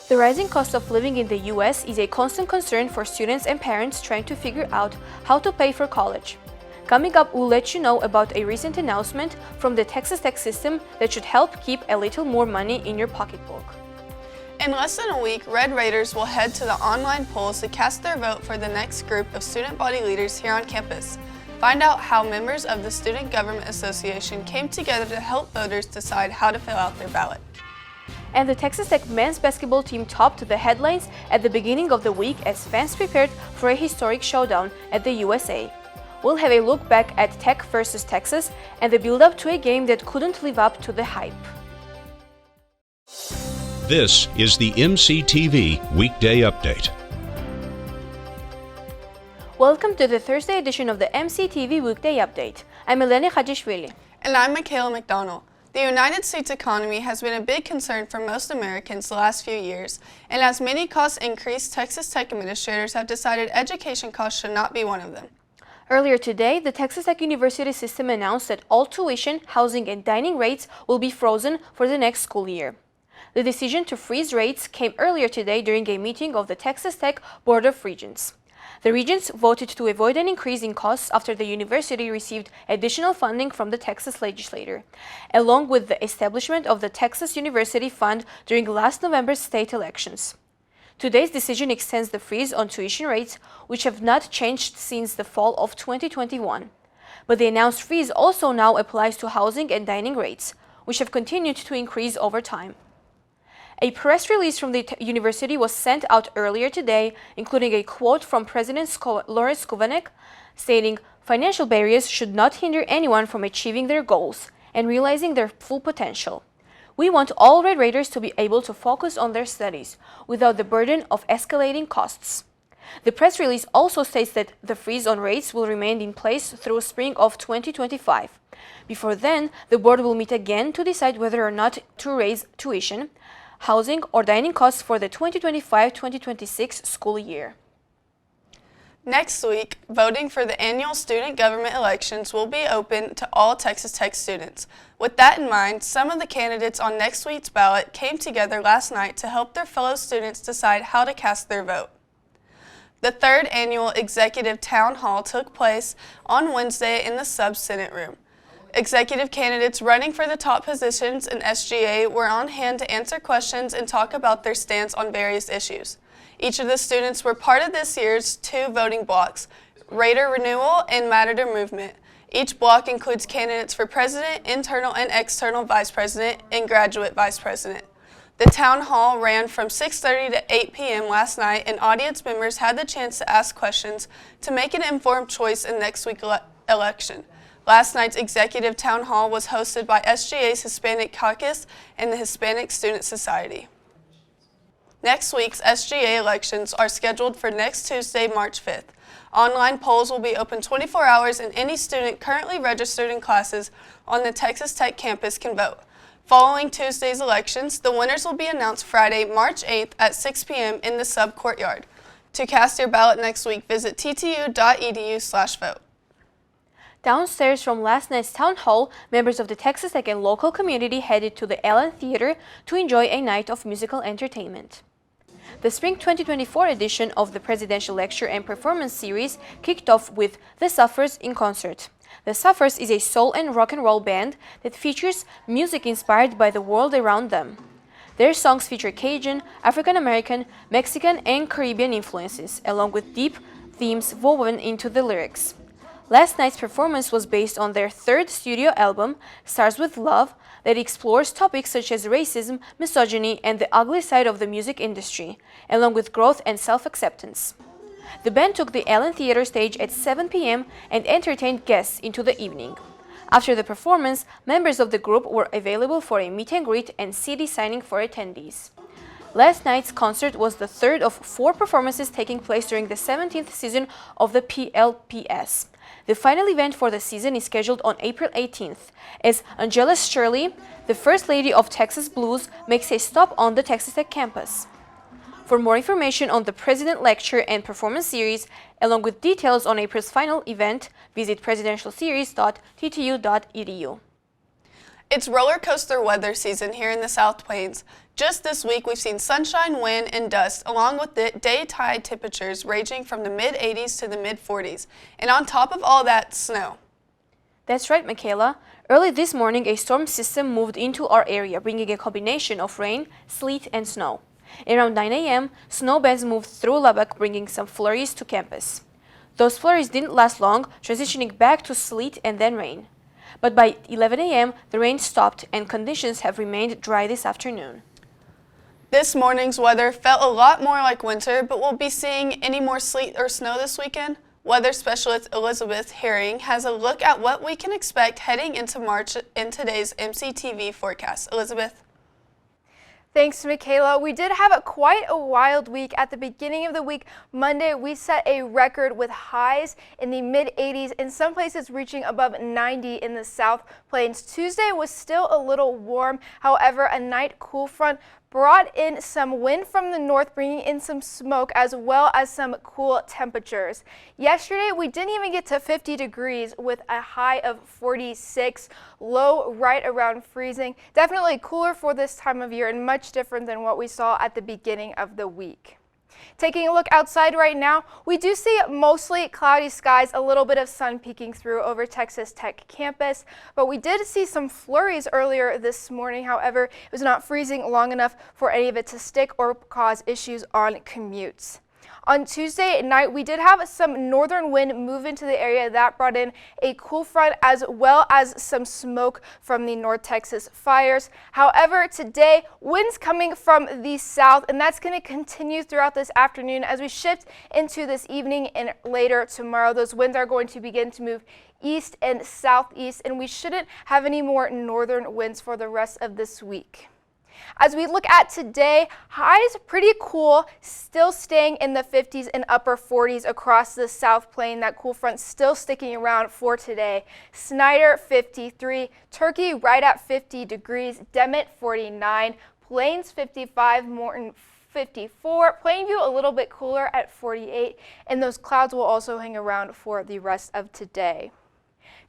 The rising cost of living in the U.S. is a constant concern for students and parents trying to figure out how to pay for college. Coming up, we'll let you know about a recent announcement from the Texas Tech system that should help keep a little more money in your pocketbook. In less than a week, Red Raiders will head to the online polls to cast their vote for the next group of student body leaders here on campus. Find out how members of the Student Government Association came together to help voters decide how to fill out their ballot. And the Texas Tech men's basketball team topped the headlines at the beginning of the week as fans prepared for a historic showdown at the USA. We'll have a look back at Tech versus Texas and the build-up to a game that couldn't live up to the hype. This is the MCTV Weekday Update. Welcome to the Thursday edition of the MCTV Weekday Update. I'm Elene Khajishvili. And I'm Makayal McDonnell. The United States economy has been a big concern for most Americans the last few years, and as many costs increase, Texas Tech administrators have decided education costs should not be one of them. Earlier today, the Texas Tech University system announced that all tuition, housing, and dining rates will be frozen for the next school year. The decision to freeze rates came earlier today during a meeting of the Texas Tech Board of Regents. The regents voted to avoid an increase in costs after the university received additional funding from the Texas legislature, along with the establishment of the Texas University Fund during last November's state elections. Today's decision extends the freeze on tuition rates, which have not changed since the fall of 2021. But the announced freeze also now applies to housing and dining rates, which have continued to increase over time. A press release from the university was sent out earlier today, including a quote from President Lawrence Kovanec, stating, "Financial barriers should not hinder anyone from achieving their goals and realizing their full potential. We want all Red Raiders to be able to focus on their studies without the burden of escalating costs." The press release also states that the freeze on rates will remain in place through spring of 2025. Before then, the board will meet again to decide whether or not to raise tuition, housing, or dining costs for the 2025-2026 school year. Next week, voting for the annual student government elections will be open to all Texas Tech students. With that in mind, some of the candidates on next week's ballot came together last night to help their fellow students decide how to cast their vote. The third annual Executive Town Hall took place on Wednesday in the Sub-Senate room. Executive candidates running for the top positions in SGA were on hand to answer questions and talk about their stance on various issues. Each of the students were part of this year's two voting blocks, Raider Renewal and Matador Movement. Each block includes candidates for president, internal and external vice president, and graduate vice president. The town hall ran from 6:30 to 8 p.m. last night, and audience members had the chance to ask questions to make an informed choice in next week's election. Last night's Executive Town Hall was hosted by SGA's Hispanic Caucus and the Hispanic Student Society. Next week's SGA elections are scheduled for next Tuesday, March 5th. Online polls will be open 24 hours and any student currently registered in classes on the Texas Tech campus can vote. Following Tuesday's elections, the winners will be announced Friday, March 8th at 6 p.m. in the sub-courtyard. To cast your ballot next week, visit ttu.edu/vote. Downstairs from last night's town hall, members of the Texas Tech and local community headed to the Allen Theater to enjoy a night of musical entertainment. The spring 2024 edition of the Presidential Lecture and Performance Series kicked off with The Suffers in concert. The Suffers is a soul and rock and roll band that features music inspired by the world around them. Their songs feature Cajun, African American, Mexican, and Caribbean influences, along with deep themes woven into the lyrics. Last night's performance was based on their third studio album, Stars with Love, that explores topics such as racism, misogyny, and the ugly side of the music industry, along with growth and self-acceptance. The band took the Allen Theater stage at 7 p.m. and entertained guests into the evening. After the performance, members of the group were available for a meet and greet and CD signing for attendees. Last night's concert was the third of 4 performances taking place during the 17th season of the PLPS. The final event for the season is scheduled on April 18th, as Angela Shirley, the First Lady of Texas Blues, makes a stop on the Texas Tech campus. For more information on the President Lecture and Performance Series, along with details on April's final event, visit presidentialseries.ttu.edu. It's roller coaster weather season here in the South Plains. Just this week, we've seen sunshine, wind, and dust, along with the daytime temperatures ranging from the mid-80s to the mid-40s. And on top of all that, snow. That's right, Makayla. Early this morning, a storm system moved into our area, bringing a combination of rain, sleet, and snow. Around 9 a.m., snow bands moved through Lubbock, bringing some flurries to campus. Those flurries didn't last long, transitioning back to sleet and then rain. But by 11 a.m., the rain stopped and conditions have remained dry this afternoon. This morning's weather felt a lot more like winter, but we'll be seeing any more sleet or snow this weekend? Weather specialist Elisabeth Herring has a look at what we can expect heading into March in today's MCTV forecast. Elizabeth? Thanks, Makayla. We did have quite a wild week. At the beginning of the week, Monday, we set a record with highs in the mid-80s, in some places reaching above 90 in the South Plains. Tuesday was still a little warm. However, a night cool front brought in some wind from the north, bringing in some smoke as well as some cool temperatures. Yesterday, we didn't even get to 50 degrees with a high of 46, low right around freezing. Definitely cooler for this time of year and much different than what we saw at the beginning of the week. Taking a look outside right now, we do see mostly cloudy skies, a little bit of sun peeking through over Texas Tech campus, but we did see some flurries earlier this morning. However, it was not freezing long enough for any of it to stick or cause issues on commutes. On Tuesday night, we did have some northern wind move into the area that brought in a cool front as well as some smoke from the North Texas fires. However, today, winds coming from the south, and that's going to continue throughout this afternoon as we shift into this evening and later tomorrow. Those winds are going to begin to move east and southeast, and we shouldn't have any more northern winds for the rest of this week. As we look at today, highs pretty cool, still staying in the 50s and upper 40s across the South Plain. That cool front still sticking around for today. Snyder 53, Turkey right at 50 degrees, Demet 49, Plains 55, Morton 54, Plainview a little bit cooler at 48, and those clouds will also hang around for the rest of today.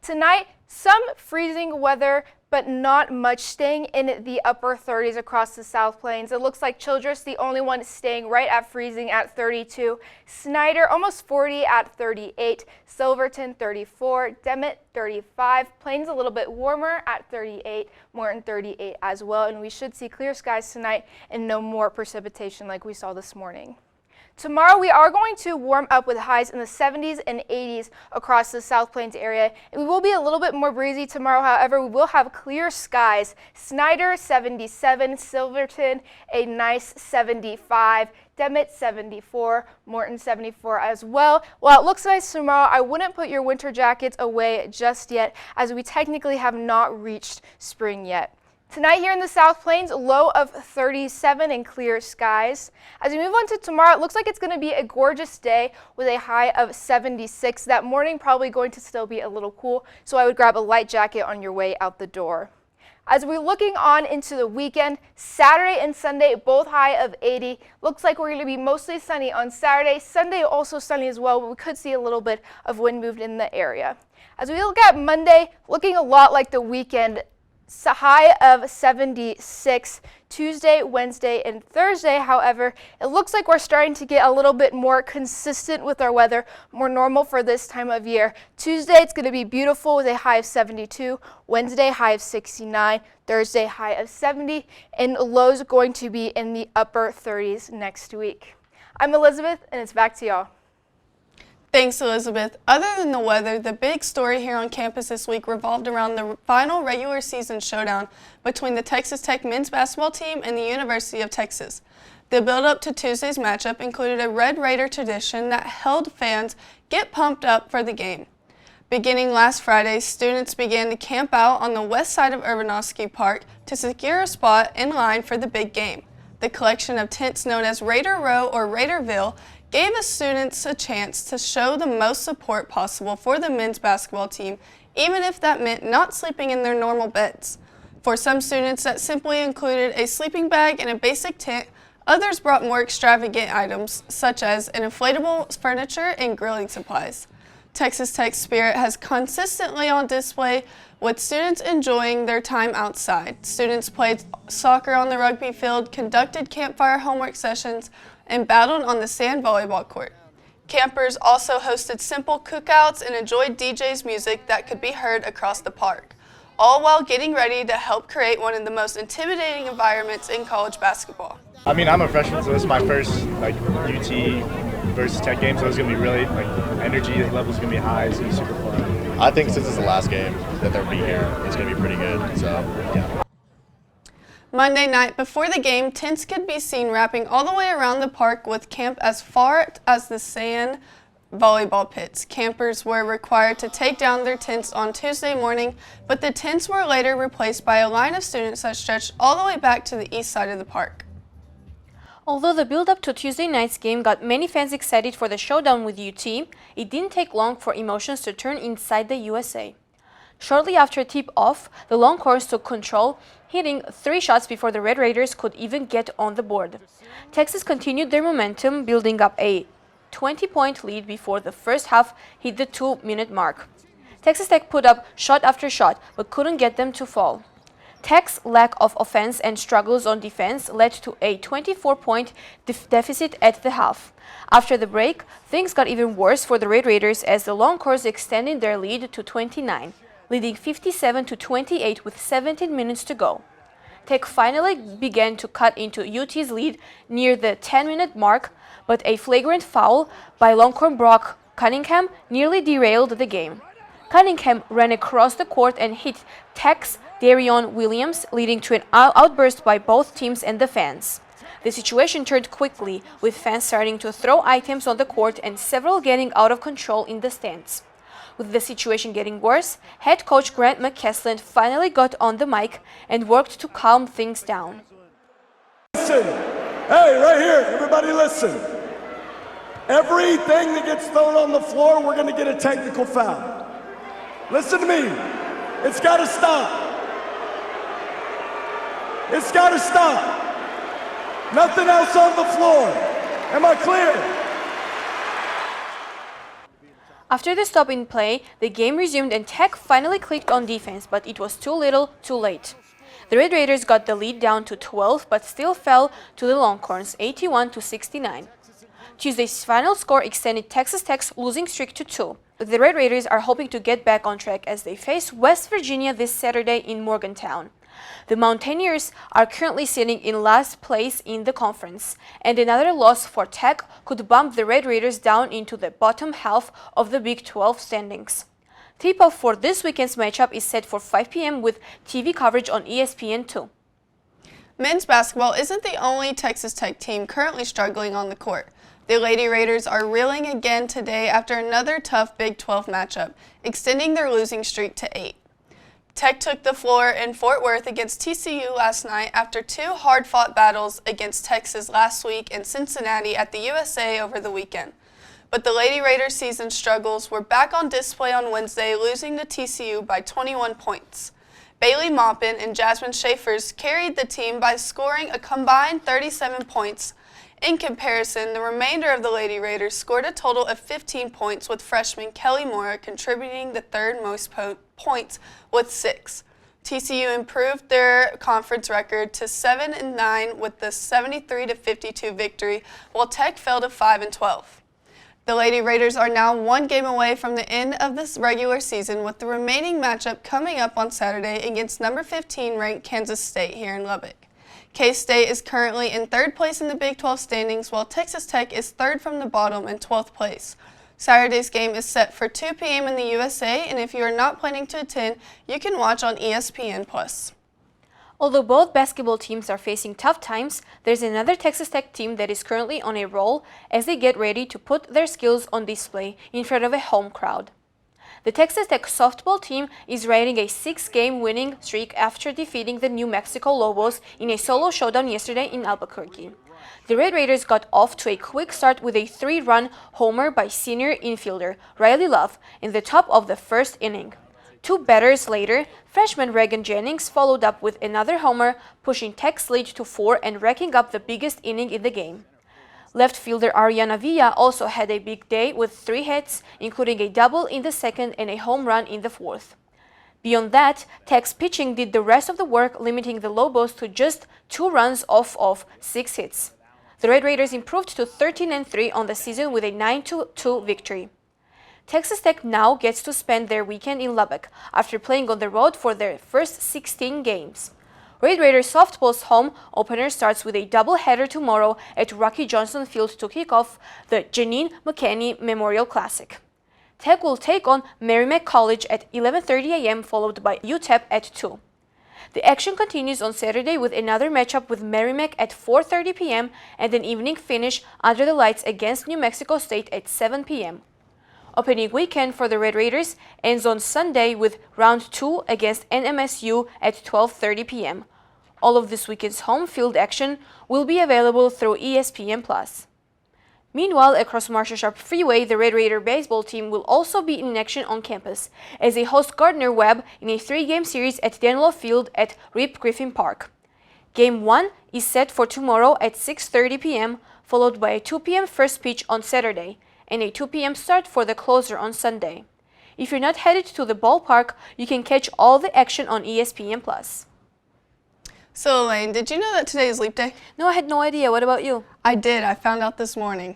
Tonight, some freezing weather, but not much, staying in the upper 30s across the South Plains. It looks like Childress, the only one staying right at freezing at 32. Snyder, almost 40 at 38. Silverton, 34. Demet, 35. Plains a little bit warmer at 38. Morton, 38 as well. And we should see clear skies tonight and no more precipitation like we saw this morning. Tomorrow, we are going to warm up with highs in the 70s and 80s across the South Plains area. We will be a little bit more breezy tomorrow. However, we will have clear skies. Snyder, 77. Silverton, a nice 75. Demet, 74. Morton, 74 as well. While it looks nice tomorrow, I wouldn't put your winter jackets away just yet, as we technically have not reached spring yet. Tonight here in the South Plains, low of 37 and clear skies. As we move on to tomorrow, it looks like it's going to be a gorgeous day with a high of 76. That morning probably going to still be a little cool, so I would grab a light jacket on your way out the door. As we're looking on into the weekend, Saturday and Sunday, both high of 80. Looks like we're going to be mostly sunny on Saturday. Sunday also sunny as well, but we could see a little bit of wind moved in the area. As we look at Monday, looking a lot like the weekend. High of 76. Tuesday, Wednesday, and Thursday, however, it looks like we're starting to get a little bit more consistent with our weather, more normal for this time of year. Tuesday, it's going to be beautiful with a high of 72. Wednesday, high of 69. Thursday, high of 70. And lows going to be in the upper 30s next week. I'm Elizabeth, and it's back to y'all. Thanks, Elizabeth. Other than the weather, the big story here on campus this week revolved around the final regular season showdown between the Texas Tech men's basketball team and the University of Texas. The build-up to Tuesday's matchup included a Red Raider tradition that held fans get pumped up for the game. Beginning last Friday, students began to camp out on the west side of Urbanovsky Park to secure a spot in line for the big game. The collection of tents known as Raider Row or Raiderville gave the students a chance to show the most support possible for the men's basketball team, even if that meant not sleeping in their normal beds. For some students, that simply included a sleeping bag and a basic tent. Others brought more extravagant items, such as an inflatable furniture and grilling supplies. Texas Tech's spirit has consistently on display, with students enjoying their time outside. Students played soccer on the rugby field, conducted campfire homework sessions, and battled on the sand volleyball court. Campers also hosted simple cookouts and enjoyed DJ's music that could be heard across the park, all while getting ready to help create one of the most intimidating environments in college basketball. I mean, I'm a freshman, so this is my first UT versus Tech game, so it's gonna be really energy level's gonna be high. It's gonna be super fun. I think since it's the last game that they'll be here, it's gonna be pretty good. So yeah. Monday night before the game, tents could be seen wrapping all the way around the park with camp as far as the sand volleyball pits. Campers were required to take down their tents on Tuesday morning, but the tents were later replaced by a line of students that stretched all the way back to the east side of the park. Although the build-up to Tuesday night's game got many fans excited for the showdown with UT, it didn't take long for emotions to turn inside the USA. Shortly after tip-off, the Longhorns took control, hitting 3 shots before the Red Raiders could even get on the board. Texas continued their momentum, building up a 20-point lead before the first half hit the 2-minute mark. Texas Tech put up shot after shot, but couldn't get them to fall. Tech's lack of offense and struggles on defense led to a 24-point deficit at the half. After the break, things got even worse for the Red Raiders as the Longhorns extended their lead to 29, leading 57-28 with 17 minutes to go. Tech finally began to cut into UT's lead near the 10-minute mark, but a flagrant foul by Longhorn Brock Cunningham nearly derailed the game. Cunningham ran across the court and hit Tech's Darion Williams, leading to an outburst by both teams and the fans. The situation turned quickly, with fans starting to throw items on the court and several getting out of control in the stands. With the situation getting worse, head coach Grant McCasland finally got on the mic and worked to calm things down. Listen, hey, right here, everybody listen. Everything that gets thrown on the floor, we're going to get a technical foul. Listen to me, it's got to stop. It's got to stop. Nothing else on the floor. Am I clear? After the stop in play, the game resumed and Tech finally clicked on defense, but it was too little, too late. The Red Raiders got the lead down to 12, but still fell to the Longhorns, 81-69. Tuesday's final score extended Texas Tech's losing streak to 2. The Red Raiders are hoping to get back on track as they face West Virginia this Saturday in Morgantown. The Mountaineers are currently sitting in last place in the conference, and another loss for Tech could bump the Red Raiders down into the bottom half of the Big 12 standings. Tip-off for this weekend's matchup is set for 5 p.m. with TV coverage on ESPN2. Men's basketball isn't the only Texas Tech team currently struggling on the court. The Lady Raiders are reeling again today after another tough Big 12 matchup, extending their losing streak to 8. Tech took the floor in Fort Worth against TCU last night after 2 hard-fought battles against Texas last week and Cincinnati at the USA over the weekend. But the Lady Raiders' season struggles were back on display on Wednesday, losing to TCU by 21 points. Bailey Maupin and Jasmine Schaefers carried the team by scoring a combined 37 points. In comparison, the remainder of the Lady Raiders scored a total of 15 points, with freshman Kelly Mora contributing the third most points with 6. TCU improved their conference record to 7-9 with the 73-52 victory, while Tech fell to 5-12. The Lady Raiders are now 1 game away from the end of this regular season, with the remaining matchup coming up on Saturday against number 15 ranked Kansas State here in Lubbock. K-State is currently in 3rd place in the Big 12 standings, while Texas Tech is 3rd from the bottom in 12th place. Saturday's game is set for 2 p.m. in the USA, and if you are not planning to attend, you can watch on ESPN+. Although both basketball teams are facing tough times, there's another Texas Tech team that is currently on a roll as they get ready to put their skills on display in front of a home crowd. The Texas Tech softball team is riding a 6-game winning streak after defeating the New Mexico Lobos in a solo showdown yesterday in Albuquerque. The Red Raiders got off to a quick start with a 3-run homer by senior infielder Riley Love in the top of the 1st inning. 2 batters later, freshman Reagan Jennings followed up with another homer, pushing Tech's lead to 4 and racking up the biggest inning in the game. Left fielder Ariana Villa also had a big day with 3 hits, including a double in the second and a home run in the fourth. Beyond that, Tech's pitching did the rest of the work, limiting the Lobos to just 2 runs off of 6 hits. The Red Raiders improved to 13-3 on the season with a 9-2 victory. Texas Tech now gets to spend their weekend in Lubbock after playing on the road for their first 16 games. Red Raiders softball's home opener starts with a doubleheader tomorrow at Rocky Johnson Field to kick off the Janine McKinney Memorial Classic. Tech will take on Merrimack College at 11:30 a.m. followed by UTEP at 2. The action continues on Saturday with another matchup with Merrimack at 4:30 p.m. and an evening finish under the lights against New Mexico State at 7 p.m. Opening weekend for the Red Raiders ends on Sunday with round 2 against NMSU at 12:30 p.m. All of this weekend's home field action will be available through ESPN+. Meanwhile, across Marshall Sharp Freeway, the Red Raider baseball team will also be in action on campus as they host Gardner Webb in a 3-game series at Danilo Field at Rip Griffin Park. Game 1 is set for tomorrow at 6:30 p.m., followed by a 2 p.m. first pitch on Saturday, and a 2 p.m. start for the closer on Sunday. If you're not headed to the ballpark, you can catch all the action on ESPN+. So Elaine, did you know that today is Leap Day? No, I had no idea. What about you? I did. I found out this morning.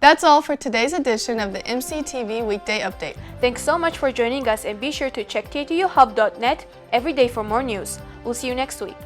That's all for today's edition of the MCTV Weekday Update. Thanks so much for joining us, and be sure to check ttuhub.net every day for more news. We'll see you next week.